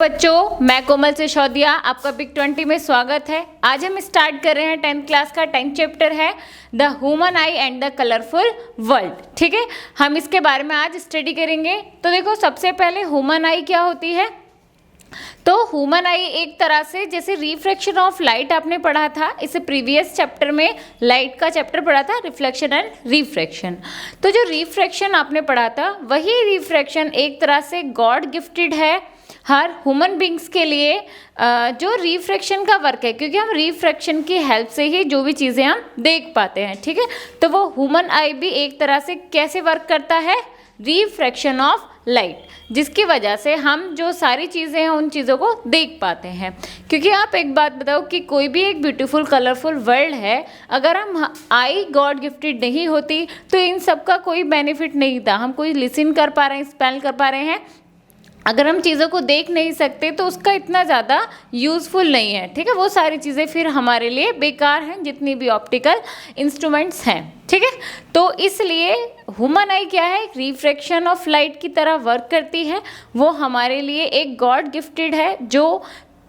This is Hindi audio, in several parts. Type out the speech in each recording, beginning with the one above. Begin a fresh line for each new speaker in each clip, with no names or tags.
बच्चों, मैं कोमल सिसोदिया, आपका बिग 20 में स्वागत है। आज हम स्टार्ट कर रहे हैं 10th क्लास का 10th चैप्टर है the human I and the colourful world. ठीक है, हम इसके बारे में आज स्टडी करेंगे। तो देखो, सबसे पहले ह्यूमन आई क्या होती है। तो ह्यूमन आई एक तरह से जैसे रिफ्रैक्शन ऑफ लाइट आपने पढ़ा था, इसे प्रीवियस चैप्टर में लाइट का चैप्टर पढ़ा था, रिफ्लेक्शन एंड रिफ्रैक्शन। तो जो रिफ्रैक्शन आपने पढ़ा था, वही रिफ्रैक्शन एक तरह से गॉड गिफ्टेड है हर ह्यूमन बींग्स के लिए, जो रिफ्रैक्शन का वर्क है, क्योंकि हम रिफ्रैक्शन की हेल्प से ही जो भी चीज़ें हम देख पाते हैं। ठीक है, तो वो ह्यूमन आई भी एक तरह से कैसे वर्क करता है, रिफ्रैक्शन ऑफ लाइट, जिसकी वजह से हम जो सारी चीज़ें हैं उन चीज़ों को देख पाते हैं। क्योंकि आप एक बात बताओ कि कोई भी एक ब्यूटीफुल कलरफुल वर्ल्ड है, अगर हम आई गॉड गिफ्टेड नहीं होती तो इन सब का कोई बेनिफिट नहीं था। हम कोई लिसन कर पा रहे हैं, स्पेल कर पा रहे हैं, अगर हम चीज़ों को देख नहीं सकते तो उसका इतना ज़्यादा यूज़फुल नहीं है। ठीक है, वो सारी चीज़ें फिर हमारे लिए बेकार हैं, जितनी भी ऑप्टिकल इंस्ट्रूमेंट्स हैं। ठीक है, तो इसलिए ह्यूमन आई क्या है, रिफ्रैक्शन ऑफ लाइट की तरह वर्क करती है। वो हमारे लिए एक गॉड गिफ्टेड है, जो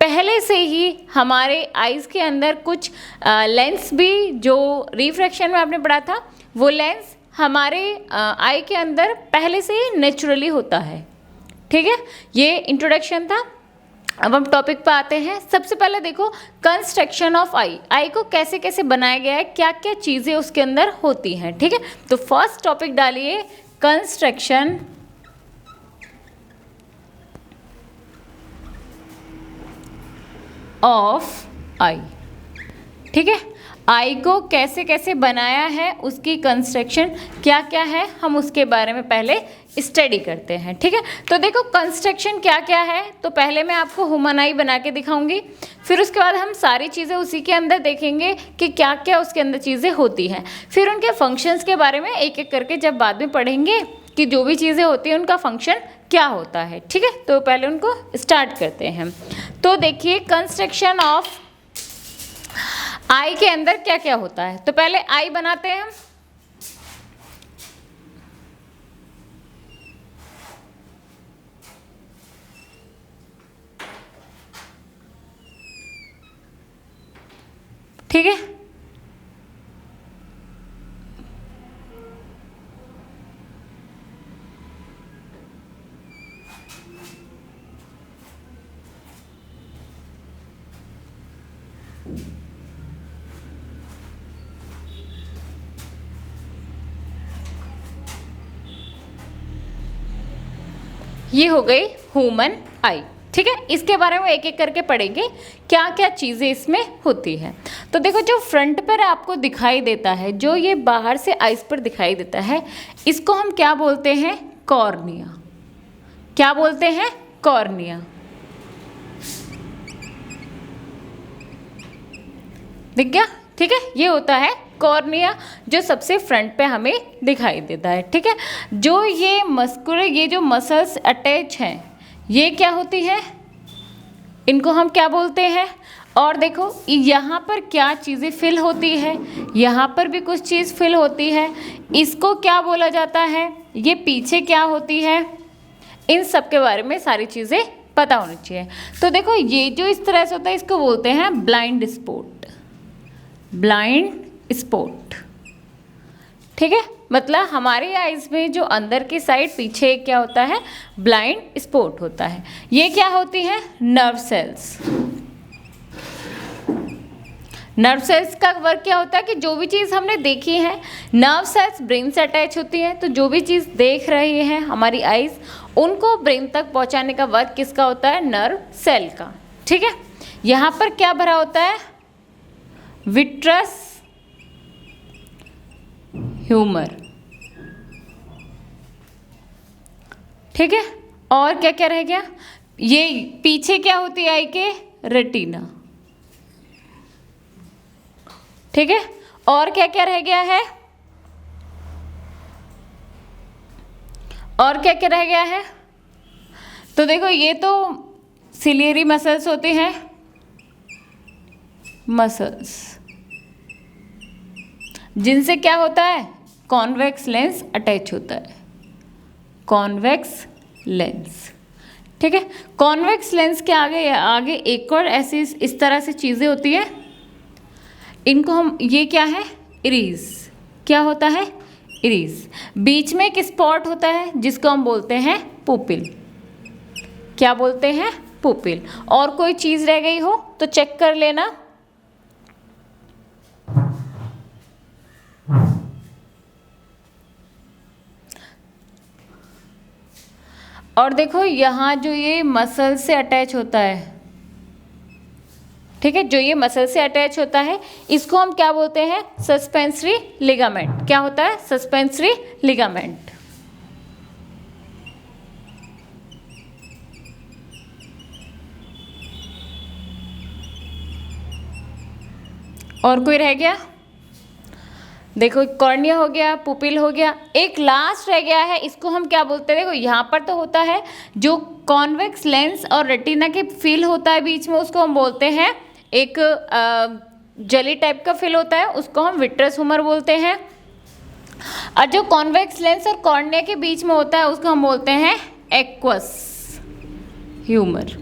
पहले से ही हमारे आइज़ के अंदर कुछ लेंस भी, जो रिफ्रैक्शन में आपने पढ़ा था, वो लेंस हमारे आई के अंदर पहले से ही नेचुरली होता है। ठीक है, ये इंट्रोडक्शन था। अब हम टॉपिक पे आते हैं। सबसे पहले देखो, कंस्ट्रक्शन ऑफ आई, आई को कैसे कैसे बनाया गया है, क्या क्या चीज़ें उसके अंदर होती हैं। ठीक है, तो फर्स्ट टॉपिक डालिए, कंस्ट्रक्शन ऑफ आई। ठीक है, आई को कैसे कैसे बनाया है, उसकी कंस्ट्रक्शन क्या क्या है, हम उसके बारे में पहले स्टडी करते हैं। ठीक है, तो देखो कंस्ट्रक्शन क्या क्या है। तो पहले मैं आपको ह्यूमन आई बना के दिखाऊंगी, फिर उसके बाद हम सारी चीज़ें उसी के अंदर देखेंगे कि क्या क्या उसके अंदर चीज़ें होती हैं। फिर उनके फंक्शंस के बारे में एक एक करके जब बाद में पढ़ेंगे कि जो भी चीज़ें होती हैं उनका फंक्शन क्या होता है। ठीक है, तो पहले उनको स्टार्ट करते हैं। तो देखिए, कंस्ट्रक्शन ऑफ आई के अंदर क्या क्या होता है। तो पहले आई बनाते हैं हम। ठीक है, ये हो गई ह्यूमन आई। ठीक है, इसके बारे में एक एक करके पढ़ेंगे क्या क्या चीज़ें इसमें होती हैं। तो देखो, जो फ्रंट पर आपको दिखाई देता है, जो ये बाहर से आइस पर दिखाई देता है, इसको हम क्या बोलते हैं, कॉर्निया। क्या बोलते हैं, कॉर्निया। दिख गया। ठीक है, ये होता है कॉर्निया, जो सबसे फ्रंट पे हमें दिखाई देता है। ठीक है, जो ये मस्कुलर, ये जो मसल्स अटैच हैं, ये क्या होती है, इनको हम क्या बोलते हैं। और देखो, यहाँ पर क्या चीज़ें फिल होती है, यहाँ पर भी कुछ चीज़ फिल होती है, इसको क्या बोला जाता है, ये पीछे क्या होती है, इन सब के बारे में सारी चीज़ें पता होनी चाहिए। तो देखो, ये जो इस तरह से होता है, इसको बोलते हैं ब्लाइंड स्पॉट। Blind spot. ठीक है, मतलब हमारे आइज में जो अंदर की साइड पीछे क्या होता है, ब्लाइंड स्पॉट होता है। ये क्या होती है, नर्व सेल्स। नर्व सेल्स का वर्क क्या होता है कि जो भी चीज़ हमने देखी है, नर्व सेल्स ब्रेन से अटैच होती हैं, तो जो भी चीज़ देख रही है हमारी आइज, उनको ब्रेन तक पहुंचाने का वर्क किसका होता है, नर्व सेल का। ठीक है, यहाँ पर क्या भरा होता है, विट्रस ह्यूमर। ठीक है, और क्या क्या रह गया, ये पीछे क्या होती है आई के, रेटिना। ठीक है, और क्या क्या रह गया है, और क्या क्या रह गया है। तो देखो, ये तो सिलियरी मसल्स होते हैं, मसल्स, जिनसे क्या होता है, कॉन्वेक्स लेंस अटैच होता है, कॉन्वेक्स लेंस। ठीक है। कॉन्वेक्स लेंस के आगे आगे एक और ऐसी इस तरह से चीज़ें होती है, इनको हम, ये क्या है, इरीज, क्या होता है, इरीज। बीच में एक स्पॉट होता है जिसको हम बोलते हैं पुपिल, क्या बोलते हैं, पुपिल। और कोई चीज़ रह गई हो तो चेक कर लेना। और देखो यहाँ जो ये मसल से अटैच होता है, ठीक है, जो ये मसल से अटैच होता है इसको हम क्या बोलते हैं, सस्पेंसरी लिगामेंट। क्या होता है, सस्पेंसरी लिगामेंट। और कोई रह गया, देखो कॉर्निया हो गया, पुपिल हो गया, एक लास्ट रह गया है, इसको हम क्या बोलते हैं, देखो यहाँ पर तो होता है जो कॉन्वेक्स लेंस और रेटिना के फिल होता है बीच में, उसको हम बोलते हैं, एक जेली टाइप का फिल होता है, उसको हम विट्रस ह्यूमर बोलते हैं। और जो कॉन्वेक्स लेंस और कॉर्निया के बीच में होता है उसको हम बोलते हैं एक्वस ह्यूमर।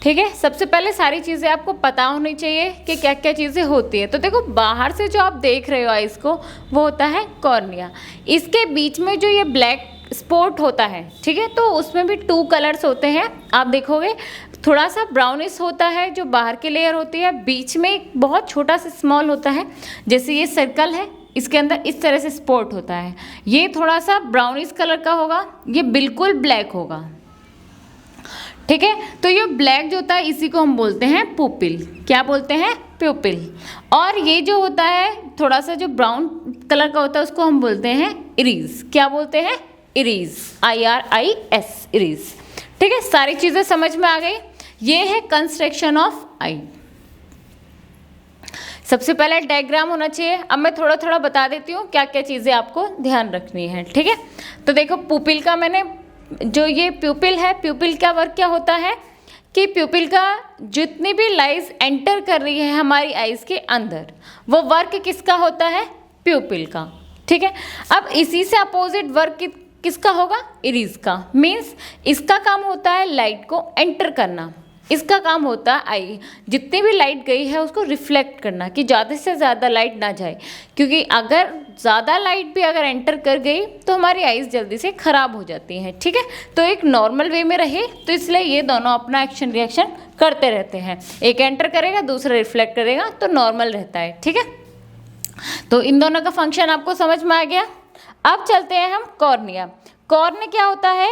ठीक है, सबसे पहले सारी चीज़ें आपको पता होनी चाहिए कि क्या क्या चीज़ें होती है। तो देखो बाहर से जो आप देख रहे हो आइस को, वो होता है कॉर्निया। इसके बीच में जो ये ब्लैक स्पॉट होता है, ठीक है, तो उसमें भी 2 कलर्स होते हैं। आप देखोगे थोड़ा सा ब्राउनिश होता है जो बाहर की लेयर होती है, बीच में एक बहुत छोटा सा स्मॉल होता है, जैसे ये सर्कल है, इसके अंदर इस तरह से स्पॉट होता है, ये थोड़ा सा ब्राउनिश कलर का होगा, ये बिल्कुल ब्लैक होगा। ठीक है, तो ये ब्लैक जो होता है इसी को हम बोलते हैं पुपिल। क्या बोलते हैं, प्यूपिल। और ये जो होता है थोड़ा सा जो ब्राउन कलर का होता है उसको हम बोलते हैं इरीज। क्या बोलते हैं, इरीज, IRIS, इरीज। ठीक है, सारी चीज़ें समझ में आ गई। ये है कंस्ट्रक्शन ऑफ आई। सबसे पहले डायग्राम होना चाहिए। अब मैं थोड़ा थोड़ा बता देती हूँ क्या क्या चीज़ें आपको ध्यान रखनी है। ठीक है, तो देखो पुपिल का, मैंने जो ये प्यूपिल है, प्यूपिल का वर्क क्या होता है कि प्यूपिल का जितनी भी लाइट एंटर कर रही है हमारी आइज़ के अंदर, वो वर्क किसका होता है, प्यूपिल का। ठीक है, अब इसी से अपोजिट वर्क किसका होगा, इरीज का। मीन्स इसका काम होता है लाइट को एंटर करना, इसका काम होता है आई, जितनी भी लाइट गई है उसको रिफ्लेक्ट करना कि ज़्यादा से ज़्यादा लाइट ना जाए, क्योंकि अगर ज़्यादा लाइट भी अगर एंटर कर गई तो हमारी आइज़ जल्दी से ख़राब हो जाती हैं। ठीक है, तो एक नॉर्मल वे में रहे, तो इसलिए ये दोनों अपना एक्शन रिएक्शन करते रहते हैं, एक एंटर करेगा दूसरा रिफ्लेक्ट करेगा, तो नॉर्मल रहता है। ठीक है, तो इन दोनों का फंक्शन आपको समझ में आ गया। अब चलते हैं हम कॉर्निया। कॉर्निया क्या होता है,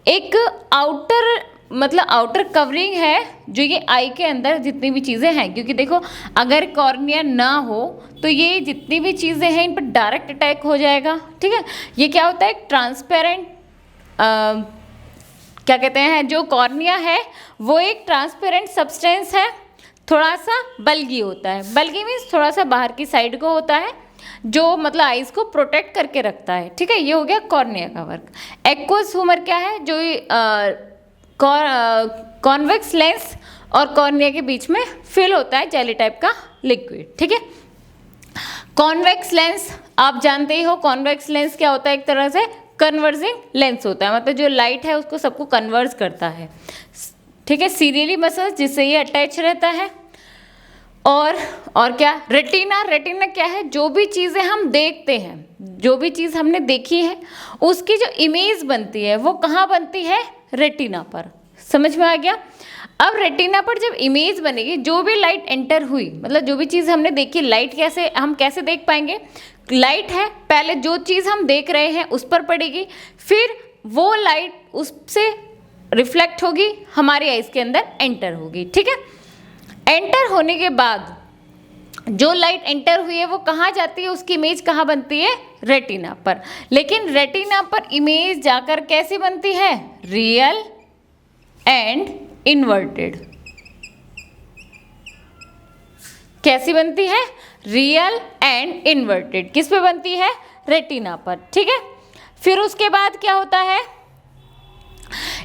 एक आउटर कवरिंग है जो ये आई के अंदर जितनी भी चीज़ें हैं, क्योंकि देखो अगर कॉर्निया ना हो तो ये जितनी भी चीज़ें हैं इन पर डायरेक्ट अटैक हो जाएगा। ठीक है, ये क्या होता है, ट्रांसपेरेंट, क्या कहते हैं, जो कॉर्निया है वो एक ट्रांसपेरेंट सब्सटेंस है, थोड़ा सा बल्गी होता है। बल्गी मीन्स थोड़ा सा बाहर की साइड को होता है, जो मतलब आइज़ को प्रोटेक्ट करके रखता है। ठीक है, ये हो गया कॉर्निया का वर्क। एक्वस ह्यूमर क्या है, जो कॉन्वेक्स लेंस और कॉर्निया के बीच में फिल होता है जेली टाइप का लिक्विड। ठीक है, कॉन्वेक्स लेंस आप जानते ही हो, कॉन्वेक्स लेंस क्या होता है, एक तरह से कन्वर्जिंग लेंस होता है, मतलब जो लाइट है उसको सबको कन्वर्ज करता है। ठीक है, सीरियली मसल्स जिससे ये अटैच रहता है। और क्या, रेटिना। रेटिना क्या है, जो भी चीज़ें हम देखते हैं, जो भी चीज़ हमने देखी है उसकी जो इमेज बनती है वो कहाँ बनती है, रेटिना पर। समझ में आ गया। अब रेटिना पर जब इमेज बनेगी, जो भी लाइट एंटर हुई, मतलब जो भी चीज़ हमने देखी, लाइट कैसे देख पाएंगे, लाइट है, पहले जो चीज़ हम देख रहे हैं उस पर पड़ेगी, फिर वो लाइट उससे रिफ्लेक्ट होगी, हमारी आइज़ के अंदर एंटर होगी। ठीक है, एंटर होने के बाद जो लाइट एंटर हुई है वो कहाँ जाती है, उसकी इमेज कहाँ बनती है, रेटिना पर। लेकिन रेटिना पर इमेज जाकर कैसी बनती है, रियल एंड इन्वर्टेड। कैसी बनती है, रियल एंड इन्वर्टेड। किस पे बनती है, रेटिना पर। ठीक है, फिर उसके बाद क्या होता है,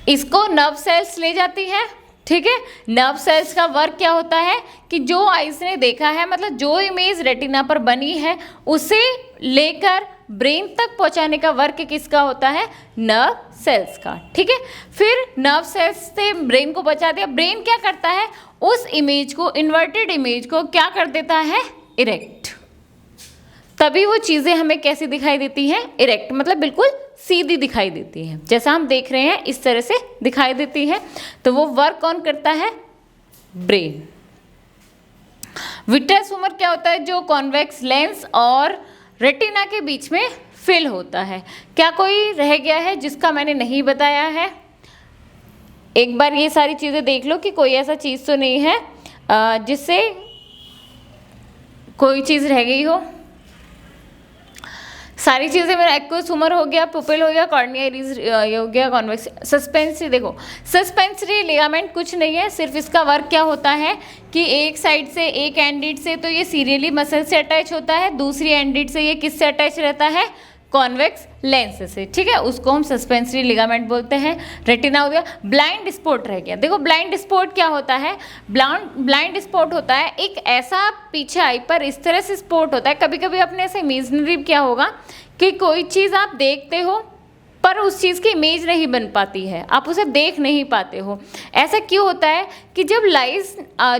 इसको नर्व सेल्स ले जाती है। ठीक है, नर्व सेल्स का वर्क क्या होता है कि जो आइज ने देखा है, मतलब जो इमेज रेटिना पर बनी है, उसे लेकर ब्रेन तक पहुंचाने का वर्क किसका होता है? नर्व सेल्स का। ठीक है, फिर नर्व सेल्स से ब्रेन को पहुंचा दिया, ब्रेन क्या करता है? उस इमेज को, इन्वर्टेड इमेज को क्या कर देता है? इरेक्ट। तभी वो चीज़ें हमें कैसी दिखाई देती हैं? इरेक्ट, मतलब बिल्कुल सीधी दिखाई देती हैं, जैसा हम देख रहे हैं इस तरह से दिखाई देती है। तो वो वर्क कौन करता है? ब्रेन। विट्रेस ह्यूमर क्या होता है? जो कॉन्वेक्स लेंस और रेटिना के बीच में फिल होता है। क्या कोई रह गया है जिसका मैंने नहीं बताया है? एक बार ये सारी चीज़ें देख लो कि कोई ऐसा चीज़ तो नहीं है जिससे कोई चीज़ रह गई हो। सारी चीज़ें मेरा एक्वस ह्यूमर हो गया, पुपिल हो गया, कॉर्निया इरिस ये हो गया, कॉन्वेक्स। सस्पेंसरी, देखो सस्पेंसरी लिगामेंट कुछ नहीं है, सिर्फ इसका वर्क क्या होता है कि एक साइड से, एक एंडिड से तो ये सीरियली मसल से अटैच होता है, दूसरी एंडिड से ये किससे अटैच रहता है? कॉन्वेक्स लेंस से। ठीक है, उसको हम सस्पेंसरी लिगामेंट बोलते हैं। रेटिना हो गया। ब्लाइंड स्पॉट रह गया। देखो ब्लाइंड स्पॉट क्या होता है? ब्लाइंड स्पॉट होता है एक ऐसा पीछे आई पर इस तरह से स्पॉट होता है। कभी कभी अपने ऐसे इमेजिनरी क्या होगा कि कोई चीज़ आप देखते हो पर उस चीज़ की इमेज नहीं बन पाती है, आप उसे देख नहीं पाते हो। ऐसा क्यों होता है कि जब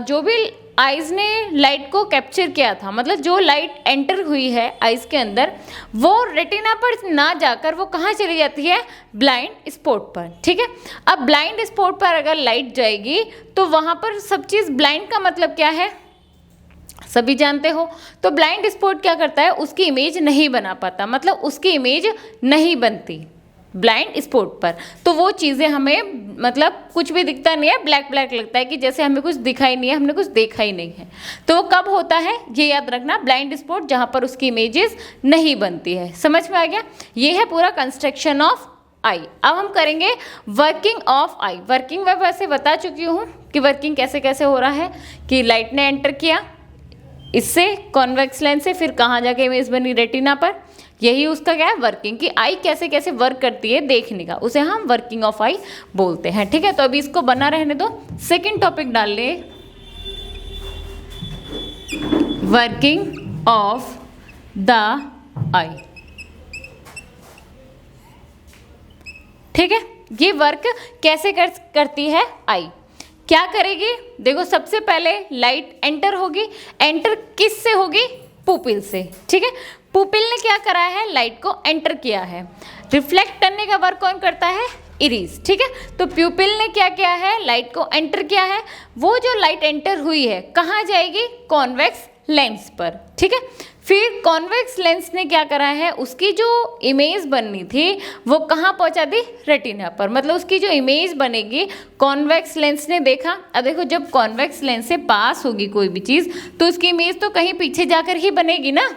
जो भी आइज़ ने लाइट को कैप्चर किया था, मतलब जो लाइट एंटर हुई है आइज़ के अंदर, वो रेटिना पर ना जाकर वो कहाँ चली जाती है? ब्लाइंड स्पॉट पर। ठीक है, अब ब्लाइंड स्पॉट पर अगर लाइट जाएगी तो वहाँ पर सब चीज़, ब्लाइंड का मतलब क्या है सभी जानते हो। तो ब्लाइंड स्पॉट क्या करता है? उसकी इमेज नहीं बना पाता, मतलब उसकी इमेज नहीं बनती ब्लाइंड स्पॉट पर। तो वो चीज़ें हमें, मतलब कुछ भी दिखता नहीं है, ब्लैक ब्लैक लगता है कि जैसे हमें कुछ दिखाई नहीं है, हमने कुछ देखा ही नहीं है। तो वो कब होता है? ये याद रखना, ब्लाइंड स्पॉट जहाँ पर उसकी इमेजेस नहीं बनती है। समझ में आ गया? ये है पूरा कंस्ट्रक्शन ऑफ आई। अब हम करेंगे वर्किंग ऑफ आई। वर्किंग मैं वैसे बता चुकी हूँ कि वर्किंग कैसे कैसे हो रहा है, कि लाइट ने एंटर किया इससे कॉन्वेक्स लेंस से, फिर कहाँ जाके इमेज बनी? रेटिना पर। यही उसका क्या है? वर्किंग, कि आई कैसे कैसे वर्क करती है देखने का, उसे हम वर्किंग ऑफ आई बोलते हैं। ठीक है, तो अभी इसको बना रहने दो। सेकंड टॉपिक डाल ले, वर्किंग ऑफ द आई। ठीक है, ये वर्क कैसे करती है आई? क्या करेगी? देखो सबसे पहले लाइट एंटर होगी। एंटर किस से होगी? पुपिल से। ठीक है, पुपिल ने क्या करा है? लाइट को एंटर किया है। रिफ्लेक्ट करने का वर्क कौन करता है? इरिस। ठीक है, तो प्यूपिल ने क्या किया है? लाइट को एंटर किया है। वो जो लाइट एंटर हुई है कहाँ जाएगी? कॉन्वेक्स लेंस पर। ठीक है, फिर कॉन्वेक्स लेंस ने क्या करा है? उसकी जो इमेज बननी थी वो कहाँ पहुँचा दी? रेटिना पर। मतलब उसकी जो इमेज बनेगी कॉन्वेक्स लेंस ने देखा। अब देखो जब कॉन्वेक्स लेंस से पास होगी कोई भी चीज़ तो उसकी इमेज तो कहीं पीछे जाकर ही बनेगी ना।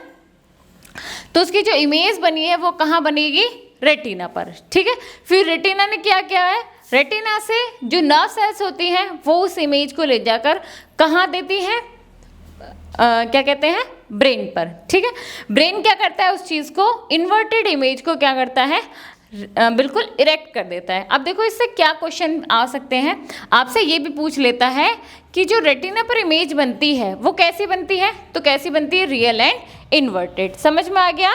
तो उसकी जो इमेज बनी है वो कहाँ बनेगी? रेटिना पर। ठीक है, फिर रेटिना ने क्या किया है? रेटिना से जो नर्व सेल्स होती हैं वो उस इमेज को ले जाकर कहाँ देती हैं? क्या कहते हैं? ब्रेन पर। ठीक है, ब्रेन क्या करता है? उस चीज़ को, इन्वर्टेड इमेज को क्या करता है? बिल्कुल इरेक्ट कर देता है। अब देखो इससे क्या क्वेश्चन आ सकते हैं, आपसे ये भी पूछ लेता है कि जो रेटिना पर इमेज बनती है वो कैसी बनती है? तो कैसी बनती है? Real and inverted. समझ में आ गया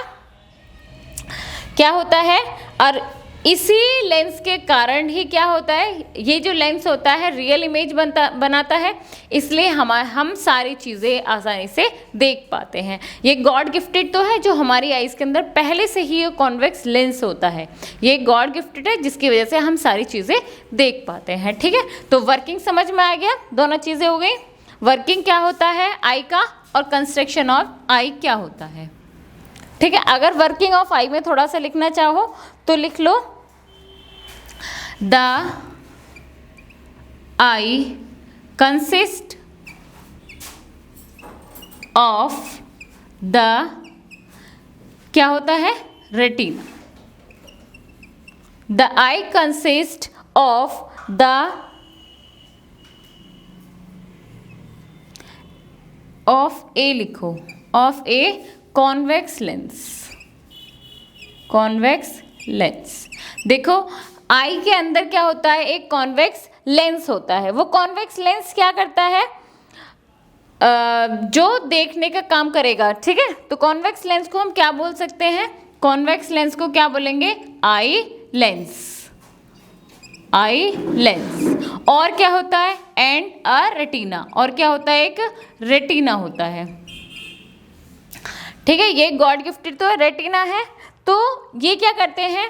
क्या होता है? और इसी लेंस के कारण ही क्या होता है? ये जो लेंस होता है रियल इमेज बनाता है, इसलिए हम सारी चीज़ें आसानी से देख पाते हैं। ये गॉड गिफ्टेड तो है, जो हमारी आइज़ के अंदर पहले से ही ये कॉन्वेक्स लेंस होता है, ये गॉड गिफ्टेड है जिसकी वजह से हम सारी चीज़ें देख पाते हैं। ठीक है, तो वर्किंग समझ में आ गया, दोनों चीज़ें हो गई। वर्किंग क्या होता है आई का, और कंस्ट्रक्शन ऑफ आई क्या होता है। ठीक है, अगर वर्किंग ऑफ आई में थोड़ा सा लिखना चाहो तो लिख लो, the eye consist of the, क्या होता है? Retina. The eye consist of the, of a लिखो, of a convex lens. Convex lens, देखो आई के अंदर क्या होता है? एक कॉन्वेक्स लेंस होता है। वो कॉन्वेक्स लेंस क्या करता है? जो देखने का काम करेगा। ठीक है, तो कॉन्वेक्स लेंस को हम क्या बोल सकते हैं? कॉन्वेक्स लेंस को क्या बोलेंगे? Eye lens, eye lens. और क्या होता है? And a retina. और क्या होता है? एक रेटिना होता है, ठीक है। ये गॉड गिफ्टेड तो रेटिना है। तो ये क्या करते हैं,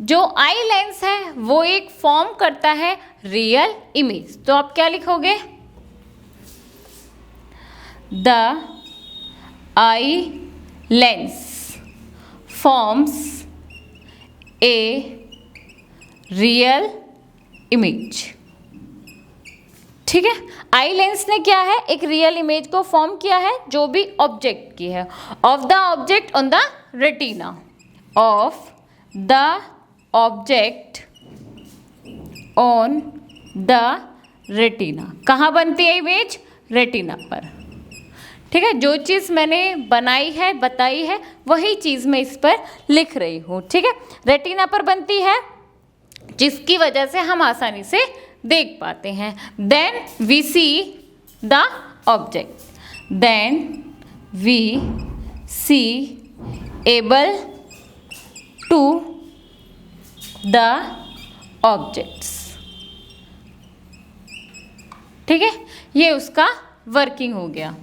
जो आई लेंस है वो एक फॉर्म करता है रियल इमेज। तो आप क्या लिखोगे? The eye lens forms a real image, ठीक है। आई लेंस ने क्या है? एक रियल इमेज को फॉर्म किया है जो भी ऑब्जेक्ट की है, of the object on the retina, of the object on the retina. कहाँ बनती है इमेज? रेटिना पर, ठीक है। जो चीज़ मैंने बनाई है, बताई है, वही चीज़ मैं इस पर लिख रही हूँ, ठीक है। रेटिना पर बनती है, जिसकी वजह से हम आसानी से देख पाते हैं। Then we see the object, then we see able to the objects, ठीक है। ये उसका वर्किंग हो गया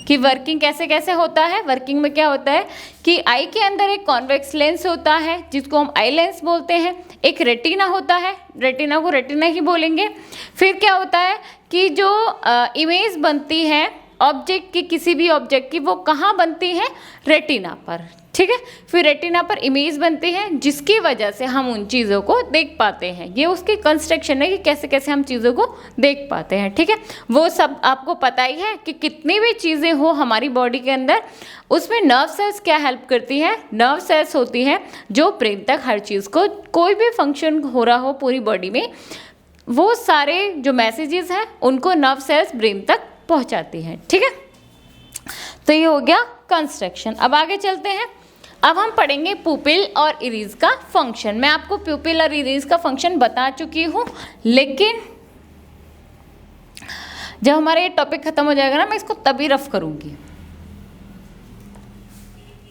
कि वर्किंग कैसे कैसे होता है। वर्किंग में क्या होता है कि आई के अंदर एक कॉन्वेक्स लेंस होता है जिसको हम आई लेंस बोलते हैं, एक रेटिना होता है, रेटिना को रेटिना ही बोलेंगे। फिर क्या होता है कि जो इमेज बनती है ऑब्जेक्ट की, किसी भी ऑब्जेक्ट की, वो कहाँ बनती है? रेटिना पर, ठीक है। फिर रेटिना पर इमेज बनती है जिसकी वजह से हम उन चीज़ों को देख पाते हैं। ये उसकी कंस्ट्रक्शन है कि कैसे कैसे हम चीज़ों को देख पाते हैं, ठीक है। वो सब आपको पता ही है कि कितनी भी चीज़ें हो हमारी बॉडी के अंदर, उसमें नर्व सेल्स क्या हेल्प करती है? नर्व सेल्स होती हैं जो ब्रेन तक हर चीज़ को, कोई भी फंक्शन हो रहा हो पूरी बॉडी में, वो सारे जो मैसेजेस हैं उनको नर्व सेल्स ब्रेन तक पहुँचाती हैं, ठीक है। तो ये हो गया कंस्ट्रक्शन। अब आगे चलते हैं। अब हम पढ़ेंगे पुपिल और इरीज का फंक्शन। मैं आपको पुपिल और इरीज का फंक्शन बता चुकी हूँ, लेकिन जब हमारा ये टॉपिक खत्म हो जाएगा ना, मैं इसको तभी रफ करूँगी,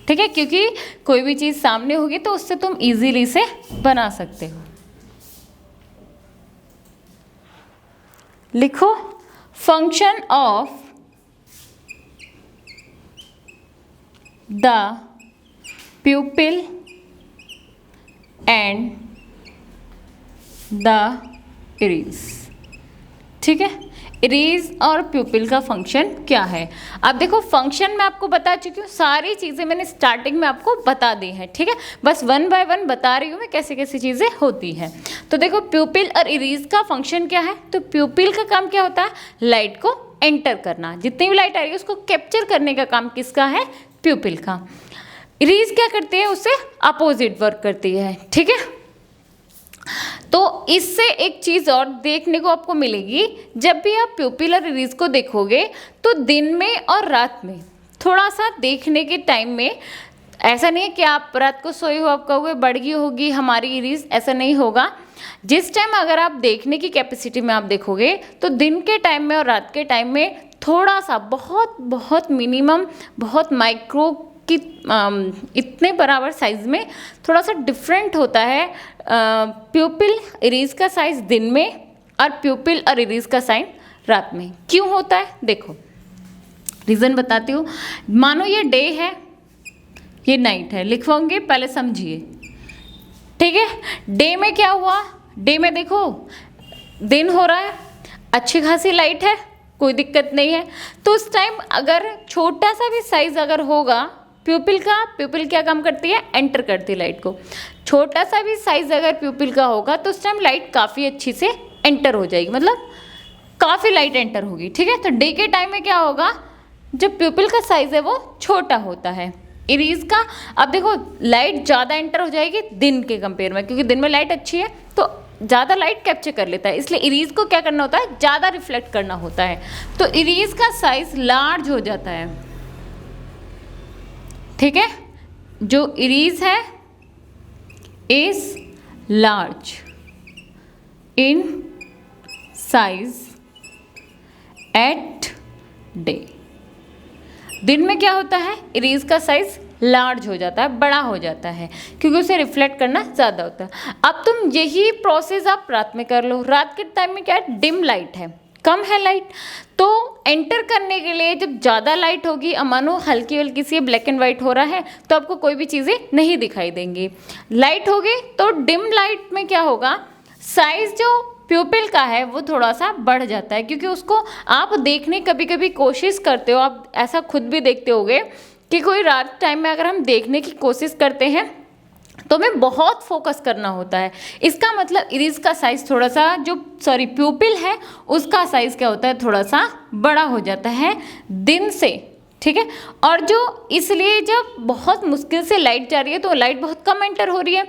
ठीक है। क्योंकि कोई भी चीज़ सामने होगी तो उससे तुम इजीली से बना सकते हो। लिखो function of the pupil and the iris, ठीक है। इरीज और प्यूपिल का फंक्शन क्या है? अब देखो, फंक्शन मैं आपको बता चुकी हूँ, सारी चीज़ें मैंने स्टार्टिंग में आपको बता दी हैं, ठीक है। बस वन बाय वन बता रही हूँ मैं कैसे कैसे चीज़ें होती हैं। तो देखो, प्यूपिल और इरीज का फंक्शन क्या है? तो प्यूपिल का काम क्या होता है? लाइट को एंटर करना, जितनी भी लाइट आ रही है उसको कैप्चर करने का काम किसका है? प्यूपिल का। इरीज क्या करती है? उससे अपोजिट वर्क करती है, ठीक है। तो इससे एक चीज़ और देखने को आपको मिलेगी, जब भी आप प्यूपिल और इरीज को देखोगे तो दिन में और रात में थोड़ा सा देखने के टाइम में, ऐसा नहीं है कि आप रात को सोए हो आप कहोगे बढ़ गई होगी हमारी इरीज, ऐसा नहीं होगा। जिस टाइम अगर आप देखने की कैपेसिटी में आप देखोगे तो दिन के टाइम में और रात के टाइम में थोड़ा सा, बहुत बहुत मिनिमम, बहुत माइक्रो कि इतने बराबर साइज में थोड़ा सा डिफरेंट होता है प्यूपिल इरीज का साइज दिन में और प्यूपिल और इरीज का साइज रात में। क्यों होता है? देखो, रीज़न बताती हूँ। मानो ये डे है, ये नाइट है, लिखवाऊंगी, पहले समझिए, ठीक है। डे में क्या हुआ? डे में देखो दिन हो रहा है, अच्छी खासी लाइट है, कोई दिक्कत नहीं है। तो उस टाइम अगर छोटा सा भी साइज अगर होगा प्यूपिल का, प्यूपिल क्या काम करती है? एंटर करती है लाइट को। छोटा सा भी साइज अगर प्यूपिल का होगा तो उस टाइम लाइट काफ़ी अच्छी से एंटर हो जाएगी, मतलब काफ़ी लाइट एंटर होगी, ठीक है। तो डे के टाइम में क्या होगा? जब प्यूपिल का साइज है वो छोटा होता है। इरीज का, अब देखो, लाइट ज़्यादा एंटर हो जाएगी दिन के कंपेयर में, क्योंकि दिन में लाइट अच्छी है तो ज़्यादा लाइट कैप्चर कर लेता है, इसलिए इरीज को क्या करना होता है? ज़्यादा रिफ्लेक्ट करना होता है। तो इरीज का साइज लार्ज हो जाता है, ठीक है। जो इरीज है is large in size at day. दिन में क्या होता है? इरीज का साइज लार्ज हो जाता है, बड़ा हो जाता है, क्योंकि उसे रिफ्लेक्ट करना ज़्यादा होता है। अब तुम यही प्रोसेस आप रात में कर लो। रात के टाइम में क्या है, डिम लाइट है, कम है लाइट, तो एंटर करने के लिए जब ज़्यादा लाइट होगी, मानो हल्की हल्की सी ब्लैक एंड वाइट हो रहा है, तो आपको कोई भी चीज़ें नहीं दिखाई देंगी। लाइट होगी तो डिम लाइट में क्या होगा, साइज जो प्यूपिल का है वो थोड़ा सा बढ़ जाता है, क्योंकि उसको आप देखने कभी कभी कोशिश करते हो, आप ऐसा खुद भी देखते होगे कि कोई रात टाइम में अगर हम देखने की कोशिश करते हैं तो हमें बहुत फोकस करना होता है। इसका मतलब इरिस का साइज थोड़ा सा, जो प्यूपिल है उसका साइज क्या होता है, थोड़ा सा बड़ा हो जाता है दिन से, ठीक है। और जो इसलिए जब बहुत मुश्किल से लाइट जा रही है तो लाइट बहुत कम एंटर हो रही है,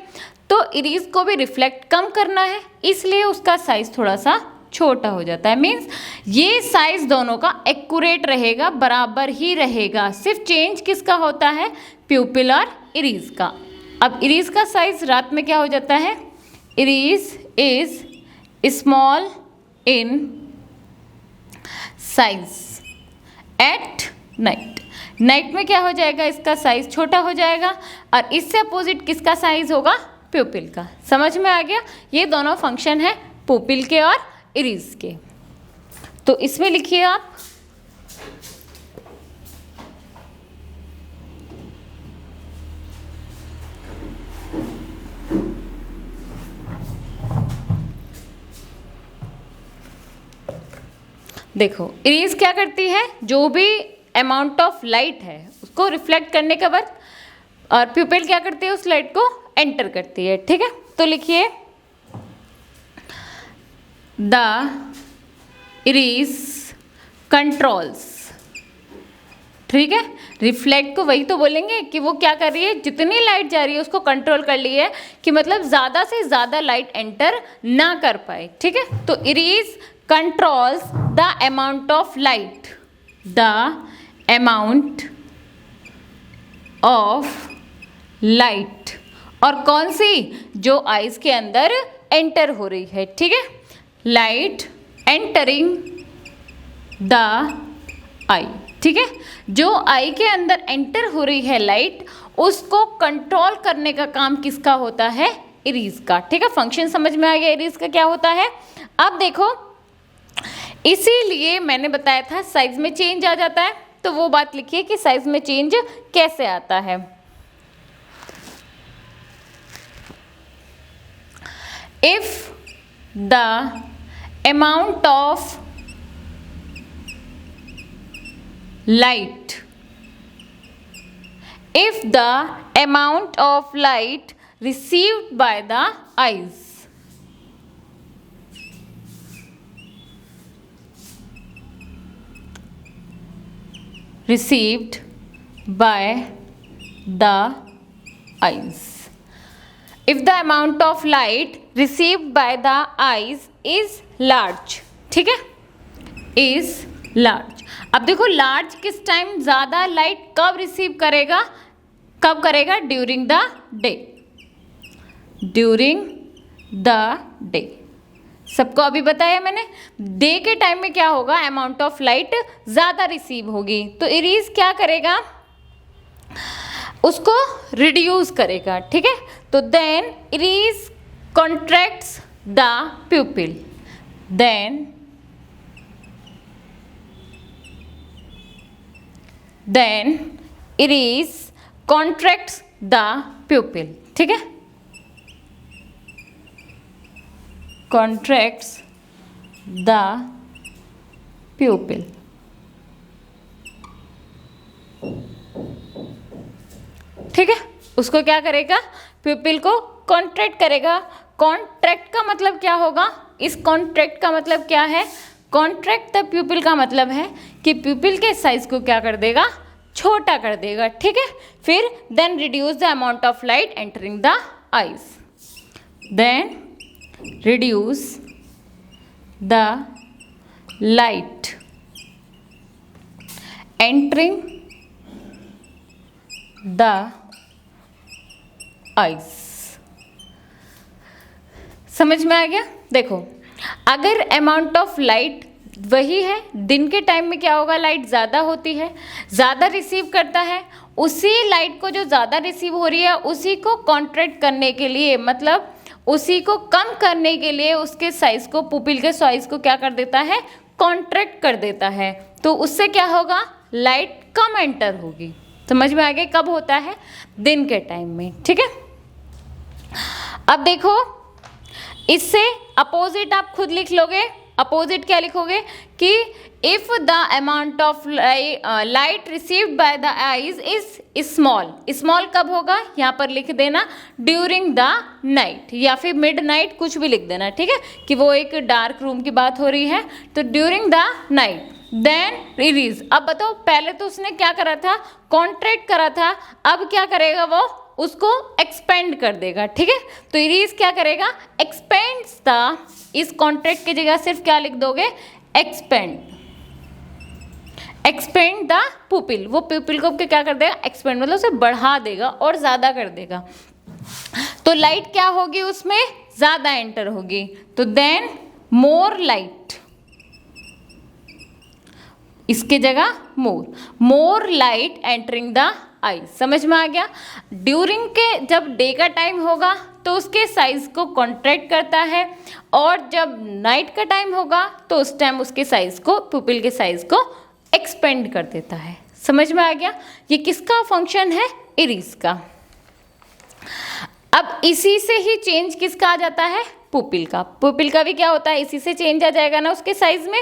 तो इरिस को भी रिफ्लेक्ट कम करना है, इसलिए उसका साइज थोड़ा सा छोटा हो जाता है। मीन्स ये साइज दोनों का एक्यूरेट रहेगा, बराबर ही रहेगा, सिर्फ चेंज किसका होता है, प्यूपिल और इरिस का। अब इरिस का साइज रात में क्या हो जाता है, iris is small in size at night. Night में क्या हो जाएगा, इसका साइज छोटा हो जाएगा, और इससे अपोजिट किसका साइज होगा, प्यूपिल का। समझ में आ गया, ये दोनों फंक्शन है प्यूपिल के और इरिस के। तो इसमें लिखिए आप, देखो इरेज क्या करती है, जो भी अमाउंट ऑफ लाइट है उसको रिफ्लेक्ट करने के बाद, और प्यूपिल क्या करती है, उस लाइट को एंटर करती है, ठीक है। तो लिखिए द इरेज कंट्रोल्स, ठीक है। रिफ्लेक्ट को वही तो बोलेंगे कि वो क्या कर रही है, जितनी लाइट जा रही है उसको कंट्रोल कर ली है, कि मतलब ज़्यादा से ज़्यादा लाइट एंटर ना कर पाए, ठीक है। तो erase controls the amount of light, the amount of light, और कौन सी, जो आइज के अंदर एंटर हो रही है, ठीक है, लाइट एंटरिंग द आई, ठीक है। जो आई के अंदर एंटर हो रही है लाइट, उसको कंट्रोल करने का काम किसका होता है, इरेज का, ठीक है। फंक्शन समझ में आ गया इरेज का क्या होता है। अब देखो, इसीलिए मैंने बताया था साइज में चेंज आ जाता है, तो वो बात लिखिए कि साइज में चेंज कैसे आता है। If the amount of light, if the amount of light received by the eyes received by the eyes, if the amount of light received by the eyes is large, ठीक है, is large। अब देखो लार्ज किस टाइम, ज़्यादा लाइट कब रिसीव करेगा, कब करेगा, during the day, during the day. सबको अभी बताया मैंने, डे के टाइम में क्या होगा, अमाउंट ऑफ लाइट ज़्यादा रिसीव होगी, तो इरेज क्या करेगा, उसको रिड्यूस करेगा, ठीक है। तो then iris contracts the pupil, then iris contracts the pupil, ठीक है, contracts the pupil, ठीक है। उसको क्या करेगा, प्यूपिल को कॉन्ट्रैक्ट करेगा। कॉन्ट्रैक्ट का मतलब क्या होगा, इस कॉन्ट्रैक्ट का मतलब क्या है, कॉन्ट्रैक्ट द प्यूपिल का मतलब है कि प्यूपिल के साइज को क्या कर देगा, छोटा कर देगा, ठीक है। फिर then reduce the amount of light entering the eyes, then reduce the light entering the eyes। समझ में आ गया। देखो अगर अमाउंट ऑफ लाइट वही है, दिन के टाइम में क्या होगा, लाइट ज़्यादा होती है, ज़्यादा रिसीव करता है। उसी लाइट को जो ज़्यादा रिसीव हो रही है उसी को कॉन्ट्रैक्ट करने के लिए, मतलब उसी को कम करने के लिए उसके साइज को, पुपिल के साइज को क्या कर देता है, कॉन्ट्रैक्ट कर देता है। तो उससे क्या होगा, लाइट कम एंटर होगी। समझ में आ गया, कब होता है, दिन के टाइम में। ठीक है, अब देखो इससे अपोजिट आप खुद लिख लोगे। अपोजिट क्या लिखोगे कि if the amount of light received by the eyes is small. Small कब होगा, यहाँ पर लिख देना ड्यूरिंग द नाइट या फिर मिड नाइट, कुछ भी लिख देना। ठीक है, कि वो एक डार्क रूम की बात हो रही है, तो ड्यूरिंग द नाइट देन इरीज। अब बताओ, पहले तो उसने क्या करा था, कॉन्ट्रैक्ट करा था, अब क्या करेगा वो, उसको एक्सपेंड कर देगा। ठीक है, तो इरीज क्या करेगा, एक्सपेंड्स द, इस कॉन्ट्रैक्ट की जगह सिर्फ क्या लिख दोगे, एक्सपेंड। एक्सपेंड द पुपिल, वो पुपिल को क्या कर देगा, एक्सपेंड, मतलब उसे बढ़ा देगा और ज़्यादा कर देगा। तो लाइट क्या होगी, उसमें ज़्यादा एंटर होगी, तो देन मोर लाइट, इसके जगह मोर लाइट एंटरिंग द आई। समझ में आ गया। ड्यूरिंग के, जब डे का टाइम होगा तो उसके साइज को कॉन्ट्रैक्ट करता है, और जब नाइट का टाइम होगा तो उस टाइम उसके साइज को, पुपिल के साइज को एक्सपेंड कर देता है। समझ में आ गया, ये किसका फंक्शन है, इरीज का। अब इसी से ही चेंज किसका आ जाता है, पुपिल का। पुपिल का भी क्या होता है, इसी से चेंज आ जाएगा ना उसके साइज में।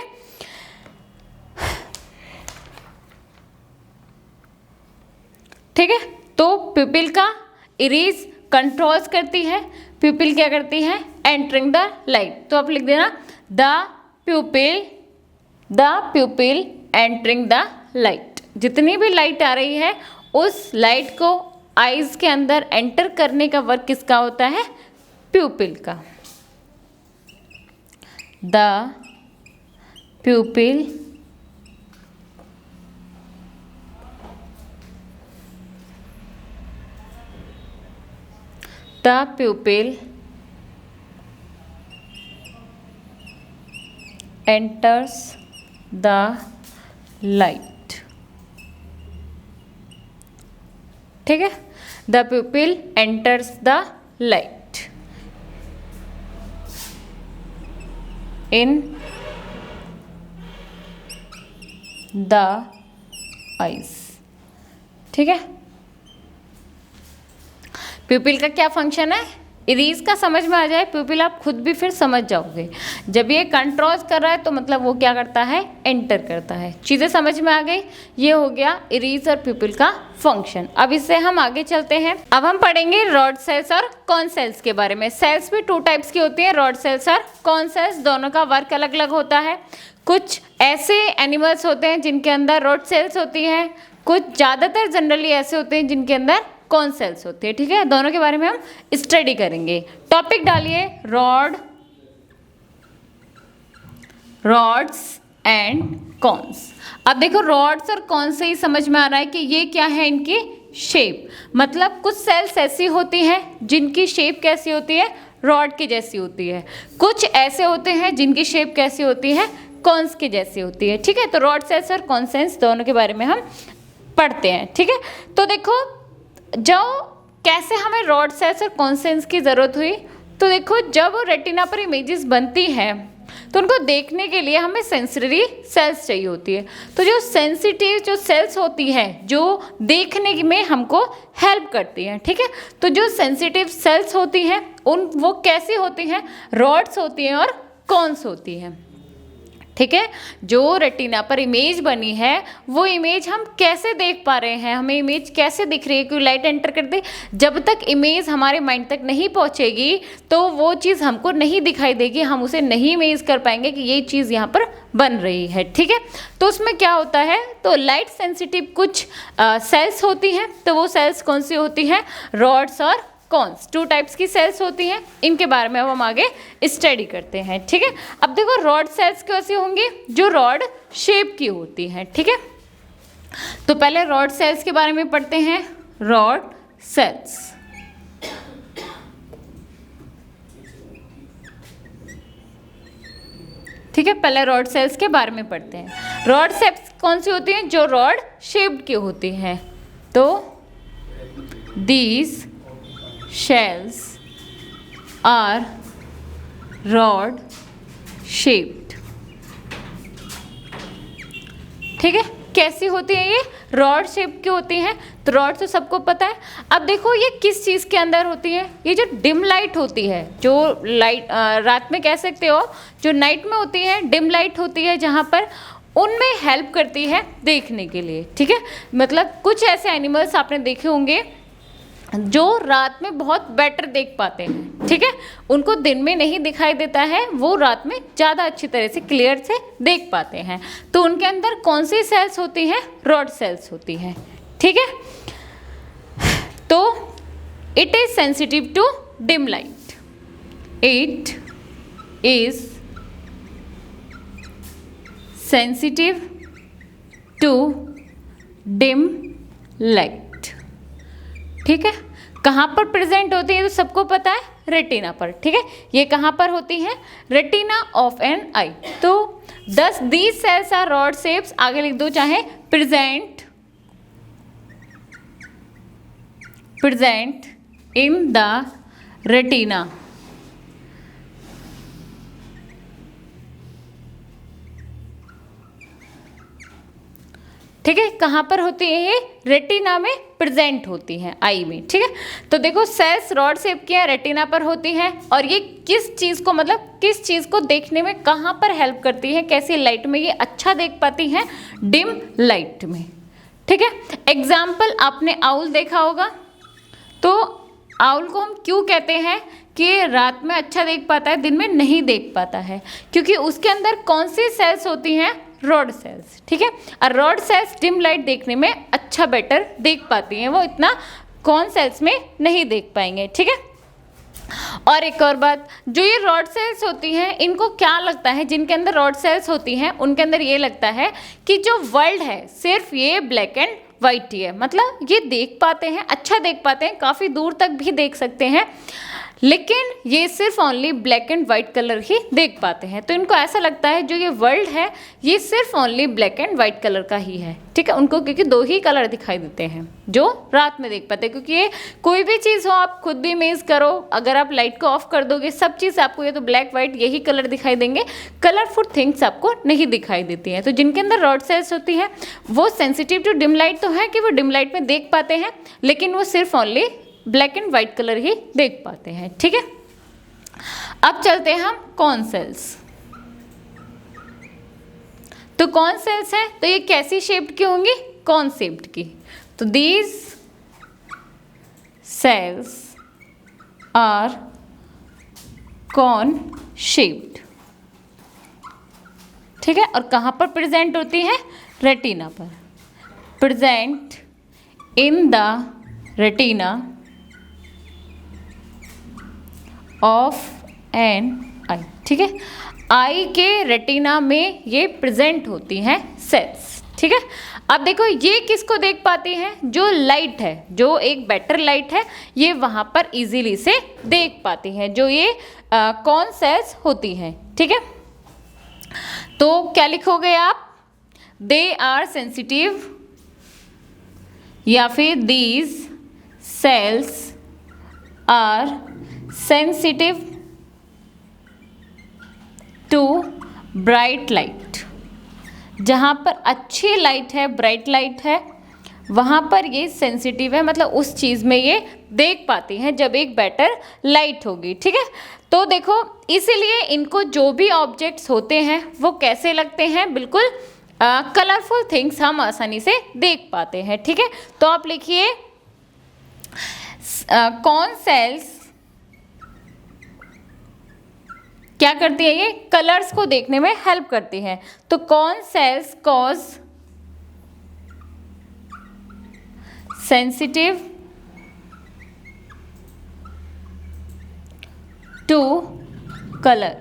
ठीक है, तो प्यूपिल का इरीज कंट्रोल्स करती है, प्यूपिल क्या करती है, एंटरिंग द लाइट। तो आप लिख देना द प्यूपिल एंटरिंग द लाइट। जितनी भी लाइट आ रही है उस लाइट को आईज के अंदर एंटर करने का वर्क किसका होता है, प्यूपिल का। The प्यूपिल enters the light। ठीक है, the pupil enters the light in the eyes। ठीक है, प्यूपिल का क्या फंक्शन है, इरीज का समझ में आ जाए, प्यूपिल आप खुद भी फिर समझ जाओगे। जब ये कंट्रोल कर रहा है तो मतलब वो क्या करता है, एंटर करता है। चीज़ें समझ में आ गई, ये हो गया इरीज और प्यूपिल का फंक्शन। अब इससे हम आगे चलते हैं। अब हम पढ़ेंगे रॉड सेल्स और कॉन सेल्स के बारे में। सेल्स भी 2 टाइप्स की होती है, रॉड सेल्स और कॉन सेल्स, दोनों का वर्क अलग अलग होता है। कुछ ऐसे एनिमल्स होते हैं जिनके अंदर रॉड सेल्स होती हैं, कुछ ज़्यादातर जनरली ऐसे होते हैं जिनके अंदर कॉन सेल्स होते हैं। ठीक है, दोनों के बारे में हम स्टडी करेंगे। टॉपिक डालिए रॉड्स एंड कॉन्स। अब देखो रॉड्स और कॉन्स से ही समझ में आ रहा है कि ये क्या है, इनकी शेप। मतलब कुछ सेल्स ऐसी होती हैं जिनकी शेप कैसी होती है, रॉड की जैसी होती है। कुछ ऐसे होते हैं जिनकी शेप कैसी होती है, कॉन्स की जैसी होती है। ठीक है, तो रॉड सेल्स और कॉन सेल्स दोनों के बारे में हम पढ़ते हैं। ठीक है, तो देखो जो कैसे हमें रॉड सेल्स और कॉन सेल्स की ज़रूरत हुई, तो देखो जब रेटिना पर इमेजेस बनती हैं तो उनको देखने के लिए हमें सेंसरी सेल्स चाहिए होती है। तो जो सेंसिटिव जो सेल्स होती हैं जो देखने में हमको हेल्प करती हैं। ठीक है, तो जो सेंसिटिव सेल्स होती हैं वो कैसी होती हैं, रॉड्स होती हैं और कॉन्स होती हैं। ठीक है, जो रेटिना पर इमेज बनी है वो इमेज हम कैसे देख पा रहे हैं, हमें इमेज कैसे दिख रही है, क्योंकि लाइट एंटर कर दे, जब तक इमेज हमारे माइंड तक नहीं पहुंचेगी तो वो चीज़ हमको नहीं दिखाई देगी, हम उसे नहीं इमेज कर पाएंगे कि ये चीज़ यहाँ पर बन रही है। ठीक है, तो उसमें क्या होता है, तो लाइट सेंसिटिव कुछ सेल्स होती हैं, तो वो सेल्स कौन सी होती हैं, रॉड्स और कॉन्स। 2 टाइप्स की सेल्स होती हैं, इनके बारे में अब हम आगे स्टडी करते हैं। ठीक है, अब देखो रॉड सेल्स कैसी होंगी, जो रॉड शेप की होती हैं। ठीक है, तो पहले रॉड सेल्स के बारे में पढ़ते हैं। रॉड सेल्स, ठीक है, पहले रॉड सेल्स के बारे में पढ़ते हैं। रॉड सेल्स कौन सी होती हैं? जो रॉड शेप्ड की होती हैं। तो these cells are rod shaped. ठीक है, कैसी होती है ये? रॉड शेप की होती हैं। तो रॉड तो सबको पता है। अब देखो ये किस चीज़ के अंदर होती है? ये जो डिम लाइट होती है, जो लाइट रात में कह सकते हो, जो नाइट में होती है, डिम लाइट होती है जहाँ पर, उनमें हेल्प करती है देखने के लिए। ठीक है, मतलब कुछ ऐसे एनिमल्स आपने देखे होंगे जो रात में बहुत बेटर देख पाते हैं। ठीक है, उनको दिन में नहीं दिखाई देता है, वो रात में ज़्यादा अच्छी तरह से क्लियर से देख पाते हैं। तो उनके अंदर कौन सी सेल्स होती हैं? रॉड सेल्स होती हैं। ठीक है, तो it is sensitive to dim light. It is sensitive to dim light. ठीक है, कहाँ पर प्रेजेंट होती है? तो सबको पता है, रेटिना पर। ठीक है, ये कहाँ पर होती है? Retina of an eye. तो 10 these cells are rod shapes, आगे लिख दो चाहे, प्रेजेंट इन द रेटिना। ठीक है, कहाँ पर होती है ये? रेटिना में प्रेजेंट होती हैं, आई में। ठीक है, तो देखो सेल्स रॉड शेप की है, रेटिना पर होती हैं, और ये किस चीज़ को, मतलब किस चीज़ को देखने में कहाँ पर हेल्प करती है, कैसी लाइट में ये अच्छा देख पाती हैं? डिम लाइट में। ठीक है, एग्जाम्पल आपने आउल देखा होगा। तो आउल को हम क्यों कहते हैं कि रात में अच्छा देख पाता है, दिन में नहीं देख पाता है? क्योंकि उसके अंदर कौन सी सेल्स होती हैं? Rod sales. ठीक है, और रॉड सेल्स डिम लाइट देखने में अच्छा बेटर देख पाती हैं, वो इतना कौन सेल्स में नहीं देख पाएंगे। ठीक है, और एक और बात, जो ये रॉड सेल्स होती हैं, इनको क्या लगता है? जिनके अंदर रॉड सेल्स होती हैं उनके अंदर ये लगता है कि जो वर्ल्ड है सिर्फ ये ब्लैक एंड वाइट ही है, मतलब ये देख पाते हैं, अच्छा देख पाते हैं, काफ़ी दूर तक भी देख सकते हैं, लेकिन ये सिर्फ only black and white colour ही देख पाते हैं। तो इनको ऐसा लगता है जो ये वर्ल्ड है ये सिर्फ only black and white colour का ही है। ठीक है, उनको क्योंकि 2 ही कलर दिखाई देते हैं जो रात में देख पाते हैं। क्योंकि ये कोई भी चीज़ हो, आप खुद भी इमेज करो, अगर आप लाइट को ऑफ कर दोगे सब चीज़ आपको ये तो ब्लैक वाइट यही कलर दिखाई देंगे, कलरफुल थिंग्स आपको नहीं दिखाई देती हैं। तो जिनके अंदर रॉड सेल्स होती है वो सेंसिटिव टू डिम लाइट तो है कि वो डिम लाइट में देख पाते हैं, लेकिन वो सिर्फ only black and white colour ही देख पाते हैं। ठीक है, अब चलते हैं हम कॉर्न सेल्स। तो कॉर्न सेल्स है तो ये कैसी शेप्ड की होंगी? कॉर्न शेप्ड की। तो these cells are cone shaped. ठीक है, और कहाँ पर प्रेजेंट होती है? रेटिना पर। Present in the retina of an eye. ठीक है, आई के रेटिना में ये प्रेजेंट होती हैं सेल्स। ठीक है, अब देखो ये किसको देख पाती हैं? जो लाइट है, जो एक बेटर लाइट है, ये वहाँ पर इजीली से देख पाती हैं, जो ये कॉर्न सेल्स होती हैं। ठीक है, तो क्या लिखोगे आप? दे आर सेंसिटिव, या फिर these cells are sensitive to bright light. जहाँ पर अच्छी लाइट है, ब्राइट लाइट है, वहाँ पर ये सेंसिटिव है, मतलब उस चीज़ में ये देख पाती हैं जब एक बेटर लाइट होगी। ठीक है, तो देखो इसीलिए इनको जो भी ऑब्जेक्ट्स होते हैं वो कैसे लगते हैं? बिल्कुल कलरफुल थिंग्स हम आसानी से देख पाते हैं। ठीक है, तो आप लिखिए कॉर्न सेल्स क्या करती है? ये कलर्स को देखने में हेल्प करती है। तो cone cells cause sensitive to colour.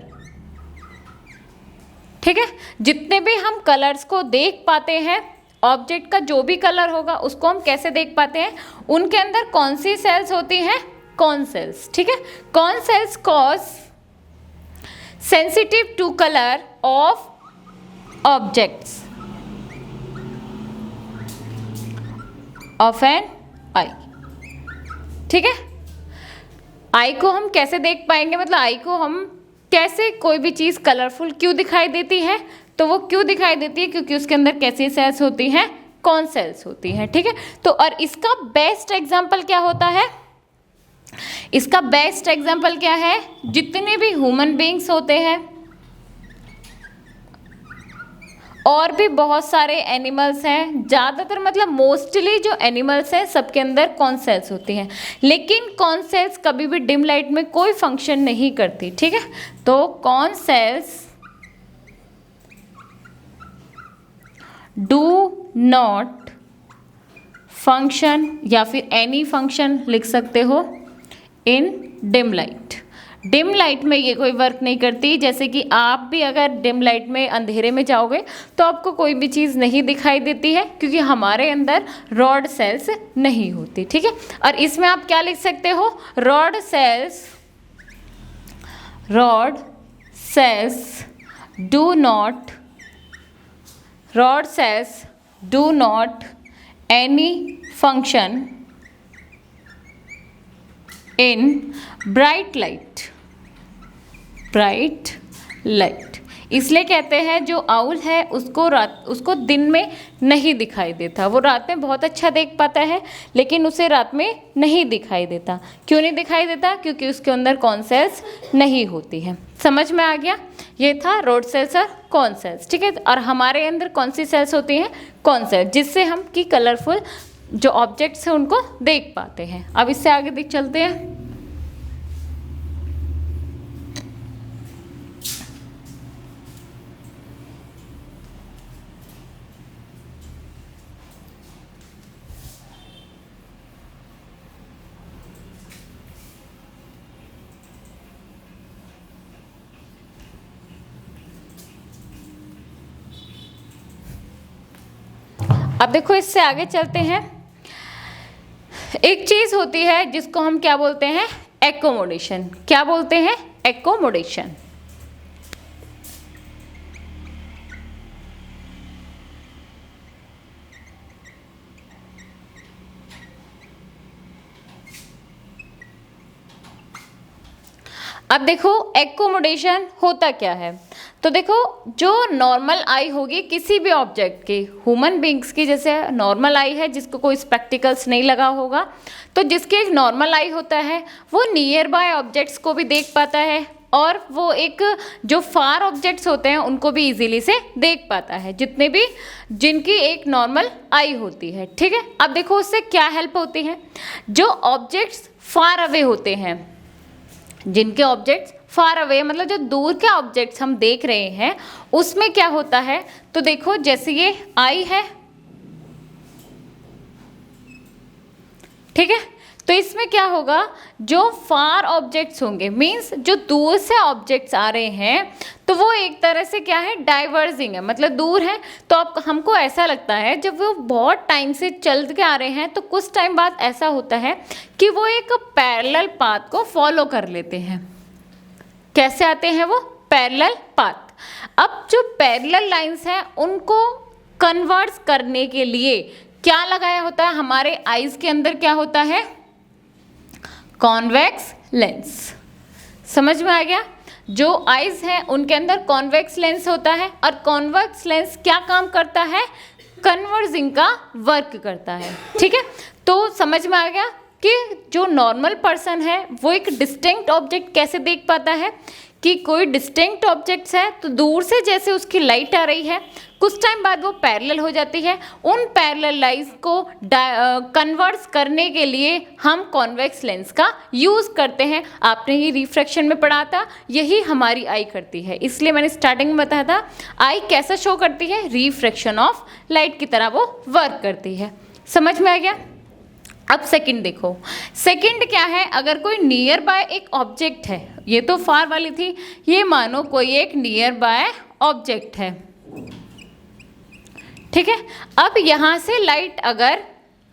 ठीक है, जितने भी हम कलर्स को देख पाते हैं, ऑब्जेक्ट का जो भी कलर होगा उसको हम कैसे देख पाते हैं? उनके अंदर कौन सी सेल्स होती हैं? Cone cells. ठीक है, cone cells cause sensitive to colour of objects of an eye. ठीक है, आई को हम कैसे देख पाएंगे, मतलब आई को हम कैसे, कोई भी चीज़ कलरफुल क्यों दिखाई देती है, तो वो क्यों दिखाई देती है, क्योंकि उसके अंदर कैसी सेल्स होती हैं, कौन सेल्स होती हैं। ठीक है, तो और इसका बेस्ट एग्जाम्पल क्या होता है, इसका बेस्ट एग्जाम्पल क्या है, जितने भी ह्यूमन बीइंग्स होते हैं और भी बहुत सारे एनिमल्स हैं, ज़्यादातर मतलब मोस्टली जो एनिमल्स हैं सबके अंदर कौन सेल्स होती हैं, लेकिन कौन सेल्स कभी भी डिम लाइट में कोई फंक्शन नहीं करती। ठीक है, तो cone cells do not function, या फिर एनी फंक्शन लिख सकते हो इन डिम लाइट। डिम लाइट में ये कोई वर्क नहीं करती, जैसे कि आप भी अगर डिम लाइट में अंधेरे में जाओगे तो आपको कोई भी चीज़ नहीं दिखाई देती है, क्योंकि हमारे अंदर रॉड सेल्स नहीं होती। ठीक है, और इसमें आप क्या लिख सकते हो, rod sales do not any function in bright light. इसलिए कहते हैं जो आउल है उसको दिन में नहीं दिखाई देता, वो रात में बहुत अच्छा देख पाता है लेकिन उसे रात में नहीं दिखाई देता। क्यों नहीं दिखाई देता, क्योंकि उसके अंदर कौन सेल्स नहीं होती है। समझ में आ गया, ये था रॉड सेल्स और कौन सेल्स। ठीक है, और हमारे अंदर कौन सी सेल्स होती हैं, कौन सेल्स, जिससे हम की कलरफुल जो ऑब्जेक्ट्स हैं उनको देख पाते हैं। अब इससे आगे देख चलते हैं। अब देखो इससे आगे चलते हैं। एक चीज होती है जिसको हम क्या बोलते हैं, एकोमोडेशन। क्या बोलते हैं, एकोमोडेशन। अब देखो एकोमोडेशन होता क्या है, तो देखो जो नॉर्मल आई होगी किसी भी ऑब्जेक्ट की, ह्यूमन बींग्स की जैसे नॉर्मल आई है जिसको कोई स्पेक्टिकल्स नहीं लगा होगा, तो जिसके एक नॉर्मल आई होता है वो नियर बाय ऑब्जेक्ट्स को भी देख पाता है और वो एक जो फार ऑब्जेक्ट्स होते हैं उनको भी इजीली से देख पाता है, जितने भी जिनकी एक नॉर्मल आई होती है। ठीक है, अब देखो उससे क्या हेल्प होती है, जो ऑब्जेक्ट्स फार अवे होते हैं, जिनके ऑब्जेक्ट्स फार अवे मतलब जो दूर के ऑब्जेक्ट्स हम देख रहे हैं उसमें क्या होता है, तो देखो जैसे ये आई है, ठीक है, तो इसमें क्या होगा, जो फार ऑब्जेक्ट्स होंगे मींस जो दूर से ऑब्जेक्ट्स आ रहे हैं तो वो एक तरह से क्या है, डाइवर्जिंग है, मतलब दूर है। तो अब हमको ऐसा लगता है जब वो बहुत टाइम से चल के आ रहे हैं तो कुछ टाइम बाद ऐसा होता है कि वो एक पैरेलल पाथ को फॉलो कर लेते हैं। कैसे आते हैं वो, पैरेलल पाथ। अब जो पैरेलल लाइंस हैं उनको कन्वर्ट करने के लिए क्या लगाया होता है, हमारे आईज के अंदर क्या होता है, कॉन्वेक्स लेंस। समझ में आ गया, जो आईज हैं उनके अंदर कॉन्वेक्स लेंस होता है और कॉन्वेक्स लेंस क्या काम करता है, कन्वर्जिंग का वर्क करता है। ठीक है, तो समझ में आ गया कि जो नॉर्मल पर्सन है वो एक डिस्टिंक्ट ऑब्जेक्ट कैसे देख पाता है, कि कोई डिस्टिंक्ट ऑब्जेक्ट्स है तो दूर से जैसे उसकी लाइट आ रही है कुछ टाइम बाद वो पैरेलल हो जाती है, उन पैरेलल लाइंस को कन्वर्ट्स करने के लिए हम कॉन्वेक्स लेंस का यूज़ करते हैं। आपने ये रिफ्रैक्शन में पढ़ा था, यही हमारी आई करती है, इसलिए मैंने स्टार्टिंग में बताया था आई कैसा शो करती है, रिफ्रैक्शन ऑफ लाइट की तरह वो वर्क करती है। समझ में आ गया। अब सेकंड देखो, सेकंड क्या है, अगर कोई नियर बाय एक ऑब्जेक्ट है, ये तो फार वाली थी, ये मानो कोई एक नियर बाय ऑब्जेक्ट है, ठीक है। अब यहाँ से लाइट, अगर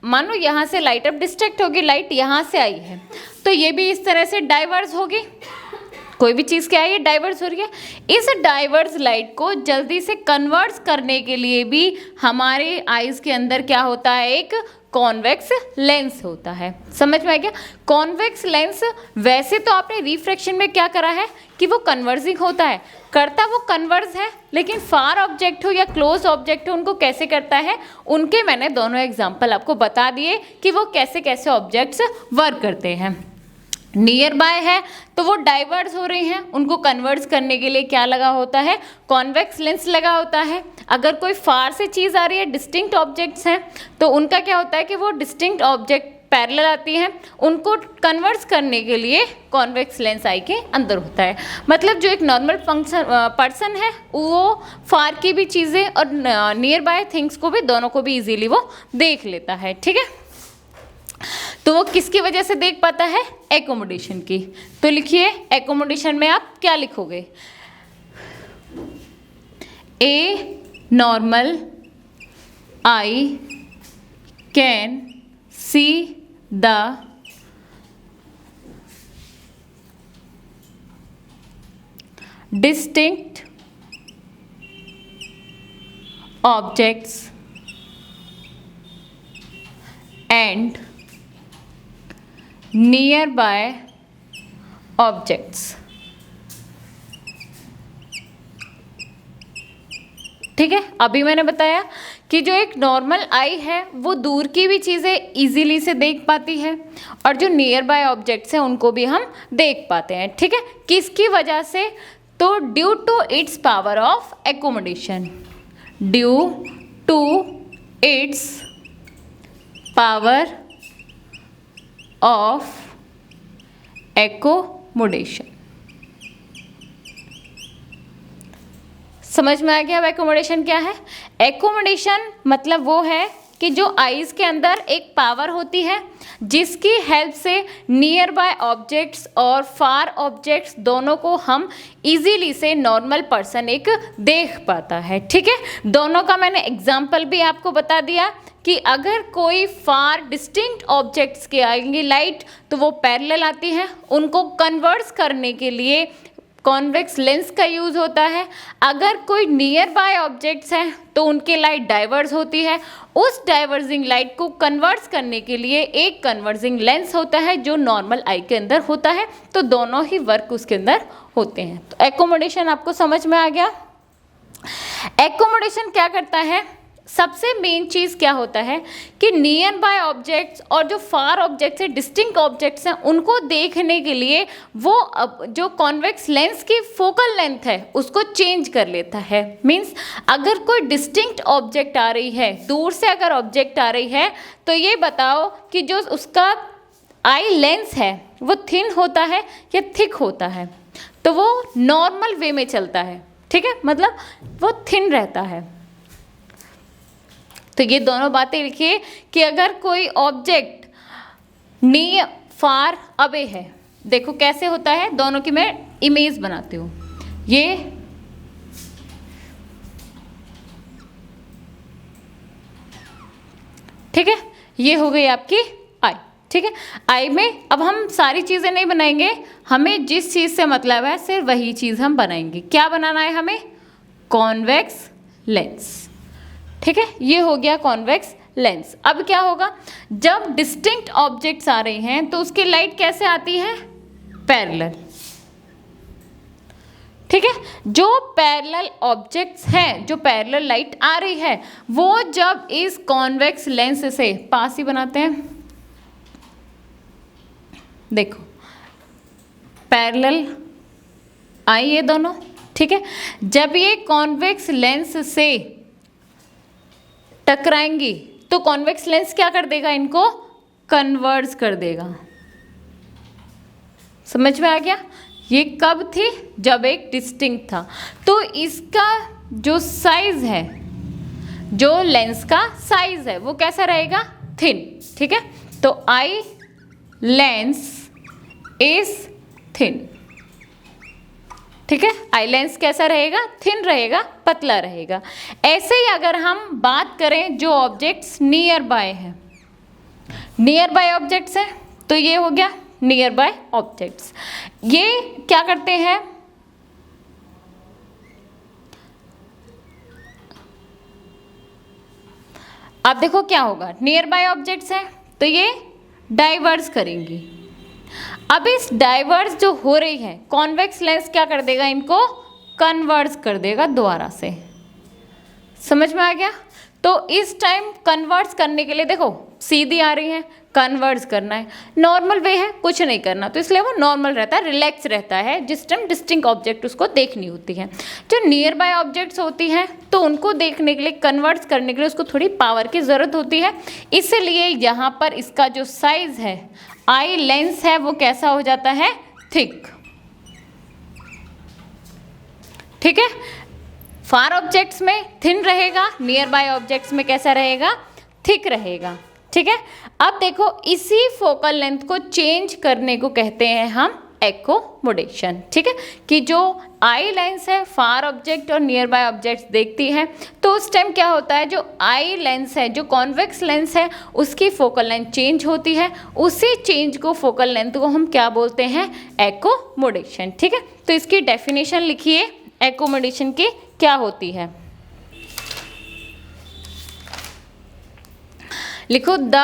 मानो यहाँ से लाइट अब डिस्ट्रैक्ट होगी, लाइट यहाँ से आई है तो ये भी इस तरह से डाइवर्स होगी, कोई भी चीज़ क्या है, ये डाइवर्स हो रही है। इस डाइवर्स लाइट को जल्दी से कन्वर्ट्स करने के लिए भी हमारे आईज के अंदर क्या होता है, एक कॉन्वेक्स लेंस होता है। समझ में आ गया? कॉन्वेक्स लेंस वैसे तो आपने रिफ्रैक्शन में क्या करा है कि वो कन्वर्जिंग होता है, करता वो कन्वर्ज है, लेकिन फार ऑब्जेक्ट हो या क्लोज ऑब्जेक्ट हो उनको कैसे करता है, उनके मैंने दोनों एग्जाम्पल आपको बता दिए कि वो कैसे कैसे ऑब्जेक्ट्स वर्क करते हैं। नियर बाय है तो वो डाइवर्स हो रही हैं, उनको कन्वर्ट्स करने के लिए क्या लगा होता है, कॉन्वेक्स लेंस लगा होता है। अगर कोई फार से चीज़ आ रही है, डिस्टिंक्ट ऑब्जेक्ट्स हैं, तो उनका क्या होता है कि वो डिस्टिंक्ट ऑब्जेक्ट पैरेलल आती हैं, उनको कन्वर्ट्स करने के लिए कॉन्वेक्स लेंस आई के अंदर होता है। मतलब जो एक नॉर्मल पर्सन है वो फार की भी चीज़ें और नियर बाय थिंग्स को भी, दोनों को भी इजीली वो देख लेता है। ठीक है, तो वो किसकी वजह से देख पाता है, एकोमोडेशन की। तो लिखिए एकोमोडेशन में आप क्या लिखोगे, a normal I can see the distinct objects and nearby objects। ठीक है, अभी मैंने बताया कि जो एक नॉर्मल आई है वो दूर की भी चीज़ें इजीली से देख पाती है और जो नियर बाय ऑब्जेक्ट्स हैं उनको भी हम देख पाते हैं। ठीक है, किसकी वजह से, तो due to its power of accommodation, due to its power of accommodation. समझ में आ गया अब एकोमोडेशन क्या है? एकोमोडेशन मतलब वो है कि जो आईज के अंदर एक पावर होती है जिसकी हेल्प से नियर बाय ऑब्जेक्ट्स और फार ऑब्जेक्ट्स दोनों को हम इजीली से नॉर्मल पर्सन एक देख पाता है। ठीक है, दोनों का मैंने एग्जाम्पल भी आपको बता दिया कि अगर कोई फार डिस्टिंक्ट ऑब्जेक्ट्स के आएंगी लाइट तो वो पैरेलल आती है, उनको कन्वर्ट्स करने के लिए कॉन्वेक्स लेंस का यूज़ होता है। अगर कोई नियर बाय ऑब्जेक्ट्स हैं तो उनकी लाइट डाइवर्स होती है, उस डाइवर्जिंग लाइट को कन्वर्ट्स करने के लिए एक कन्वर्जिंग लेंस होता है जो नॉर्मल आई के अंदर होता है। तो दोनों ही वर्क उसके अंदर होते हैं। तो एकोमोडेशन आपको समझ में आ गया। एकोमोडेशन क्या करता है, सबसे मेन चीज़ क्या होता है कि नियर बाय ऑब्जेक्ट्स और जो फार ऑब्जेक्ट्स हैं, डिस्टिंक्ट ऑब्जेक्ट्स हैं, उनको देखने के लिए वो जो कॉन्वेक्स लेंस की फोकल लेंथ है उसको चेंज कर लेता है। मींस अगर कोई डिस्टिंक्ट ऑब्जेक्ट आ रही है, दूर से अगर ऑब्जेक्ट आ रही है, तो ये बताओ कि जो उसका आई लेंस है वो थिन होता है या थिक होता है, तो वो नॉर्मल वे में चलता है। ठीक है, मतलब वो थिन रहता है। तो ये दोनों बातें लिखिए कि अगर कोई ऑब्जेक्ट नियर फार अवे है, देखो कैसे होता है, दोनों की मैं इमेज बनाती हूँ। ये ठीक है, ये हो गई आपकी आई। ठीक है, आई में अब हम सारी चीज़ें नहीं बनाएंगे, हमें जिस चीज़ से मतलब है सिर्फ वही चीज़ हम बनाएंगे। क्या बनाना है हमें, कॉन्वेक्स लेंस। ठीक है, ये हो गया कॉन्वेक्स लेंस। अब क्या होगा, जब डिस्टिंक्ट ऑब्जेक्ट्स आ रहे हैं तो उसकी लाइट कैसे आती है, पैरेलल। ठीक है, जो पैरेलल ऑब्जेक्ट्स हैं, जो पैरेलल लाइट आ रही है, वो जब इस कॉन्वेक्स लेंस से पास ही बनाते हैं, देखो पैरेलल आई ये दोनों। ठीक है, जब ये कॉन्वेक्स लेंस से टकराएंगी तो कॉन्वेक्स लेंस क्या कर देगा, इनको कन्वर्ज कर देगा। समझ में आ गया। ये कब थी, जब एक डिस्टिंक्ट था। तो इसका जो साइज है, जो लेंस का साइज है वो कैसा रहेगा, थिन। ठीक है, तो आई लेंस इज थिन। ठीक है, आई लेंस कैसा रहेगा, थिन रहेगा, पतला रहेगा। ऐसे ही अगर हम बात करें जो ऑब्जेक्ट्स नियर बाय हैं, नियर बाय ऑब्जेक्ट्स हैं, तो ये हो गया नियर बाय ऑब्जेक्ट्स। ये क्या करते हैं, अब देखो क्या होगा, नियर बाय ऑब्जेक्ट्स है तो ये डाइवर्स करेंगी। अब इस डाइवर्स जो हो रही है, कॉन्वेक्स लेंस क्या कर देगा, इनको कन्वर्स कर देगा दोबारा से। समझ में आ गया? तो इस टाइम कन्वर्ट्स करने के लिए देखो सीधी आ रही है, कन्वर्ट्स करना है, नॉर्मल वे है, कुछ नहीं करना, तो इसलिए वो नॉर्मल रहता है, रिलैक्स रहता है जिस टाइम डिस्टिंक्ट ऑब्जेक्ट उसको देखनी होती है। जो नियर बाय ऑब्जेक्ट्स होती हैं तो उनको देखने के लिए, कन्वर्ट्स करने के लिए उसको थोड़ी पावर की ज़रूरत होती है, इसलिए यहाँ पर इसका जो साइज़ है, आई लेंस है, वो कैसा हो जाता है, थिक। ठीक है, फार ऑब्जेक्ट्स में थिन रहेगा, नियर बाय ऑब्जेक्ट्स में कैसा रहेगा, थिक रहेगा। ठीक है, अब देखो इसी फोकल लेंथ को चेंज करने को कहते हैं हम एकोमोडेशन। ठीक है, कि जो आई लेंस है फार ऑब्जेक्ट और नियर बाय ऑब्जेक्ट्स देखती है, तो उस टाइम क्या होता है, जो आई लेंस है, जो कॉन्वेक्स लेंस है, उसकी फोकल लेंथ चेंज होती है, उसी चेंज को, फोकल लेंथ को हम क्या बोलते हैं, एकोमोडेशन। ठीक है, तो इसकी डेफिनेशन लिखिए एकोमोडेशन की क्या होती है, लिखो, the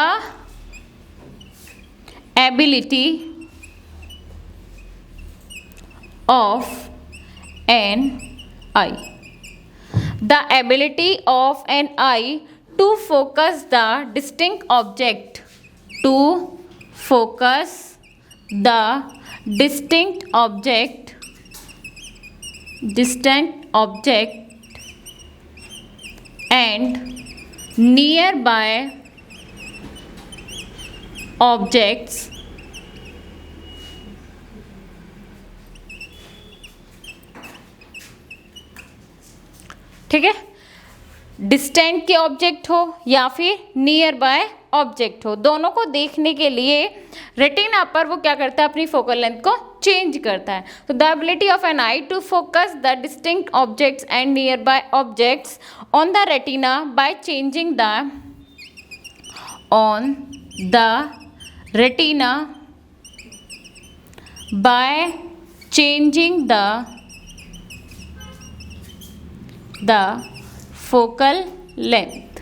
ability of an eye, the ability of an eye to focus the distinct object, to focus the distinct object, distant object and nearby objects ठीक है, डिस्टेंट के ऑब्जेक्ट हो या फिर नियर बाय ऑब्जेक्ट हो, दोनों को देखने के लिए रेटिना पर वो क्या करता है, अपनी फोकल लेंथ को चेंज करता है। तो the ability of an eye to focus the distinct objects and nearby objects on the retina by changing the, on the retina by changing the focal length.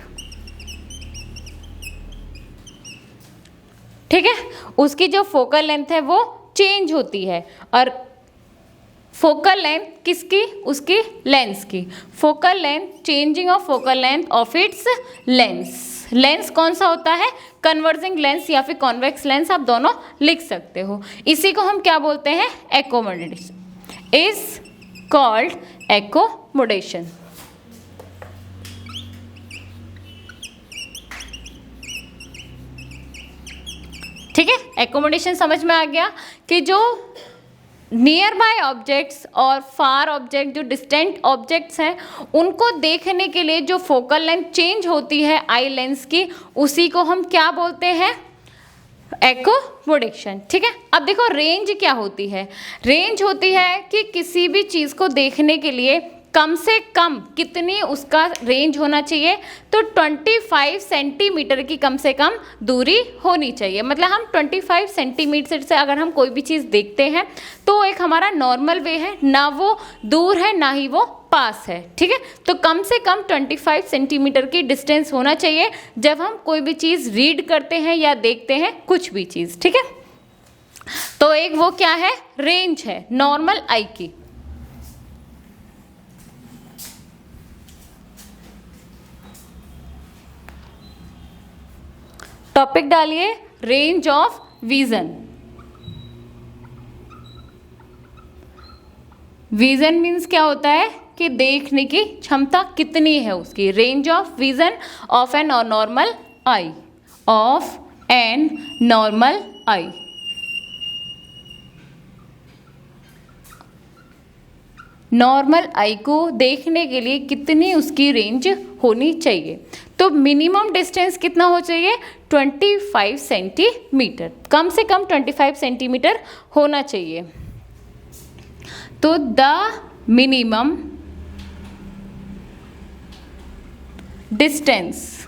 ठीक है, उसकी जो फोकल लेंथ है वो चेंज होती है, और फोकल लेंथ किसकी, उसकी लेंस की, focal length, changing of focal length of its lens. Lens कौन सा होता है, कन्वर्जिंग लेंस या फिर कॉन्वेक्स लेंस, आप दोनों लिख सकते हो। इसी को हम क्या बोलते हैं, एकोमोडेशन, इज कॉल्ड एकोमोडेशन। ठीक है, एकोमोडेशन समझ में आ गया कि जो नियर बाय ऑब्जेक्ट्स और फार ऑब्जेक्ट, जो डिस्टेंट ऑब्जेक्ट्स हैं, उनको देखने के लिए जो फोकल लेंथ चेंज होती है आई लेंस की, उसी को हम क्या बोलते हैं, एकोमोडेशन। ठीक है, अब देखो रेंज क्या होती है, रेंज होती है कि किसी भी चीज़ को देखने के लिए कम से कम कितनी उसका रेंज होना चाहिए, तो 25 सेंटीमीटर की कम से कम दूरी होनी चाहिए। मतलब हम 25 सेंटीमीटर से अगर हम कोई भी चीज़ देखते हैं तो एक हमारा नॉर्मल वे है, ना वो दूर है ना ही वो पास है। ठीक है, तो कम से कम 25 सेंटीमीटर की डिस्टेंस होना चाहिए जब हम कोई भी चीज़ रीड करते हैं या देखते हैं कुछ भी चीज़। ठीक है, तो एक वो क्या है, रेंज है नॉर्मल आई की। टॉपिक डालिए, range of vision. Vision means क्या होता है कि देखने की क्षमता कितनी है उसकी, range of vision of an normal eye, of an normal eye. Normal eye को देखने के लिए कितनी उसकी रेंज होनी चाहिए, तो मिनिमम डिस्टेंस कितना हो चाहिए, 25 सेंटीमीटर, कम से कम 25 सेंटीमीटर होना चाहिए। तो the minimum distance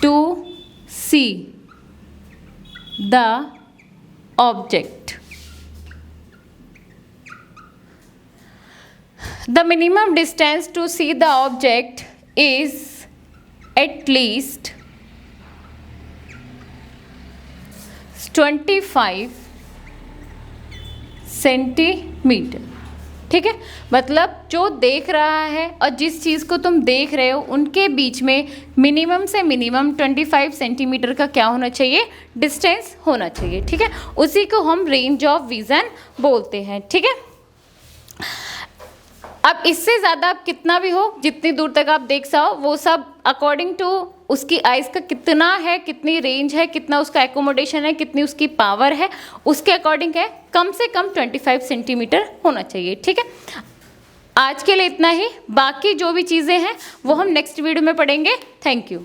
to see the object. The minimum distance to see the object is at least 25 centimetre. ठीक है, मतलब जो देख रहा है और जिस चीज़ को तुम देख रहे हो उनके बीच में मिनिमम से मिनिमम 25 सेंटीमीटर का क्या होना चाहिए, डिस्टेंस होना चाहिए। ठीक है, उसी को हम रेंज ऑफ विजन बोलते हैं। ठीक है, अब इससे ज़्यादा आप कितना भी हो, जितनी दूर तक आप देख सको, वो सब अकॉर्डिंग टू उसकी आइज़ का कितना है, कितनी रेंज है, कितना उसका एकोमोडेशन है, कितनी उसकी पावर है, उसके अकॉर्डिंग है। कम से कम 25 सेंटीमीटर होना चाहिए। ठीक है, आज के लिए इतना ही। बाकी जो भी चीज़ें हैं वो हम नेक्स्ट वीडियो में पढ़ेंगे। Thank you.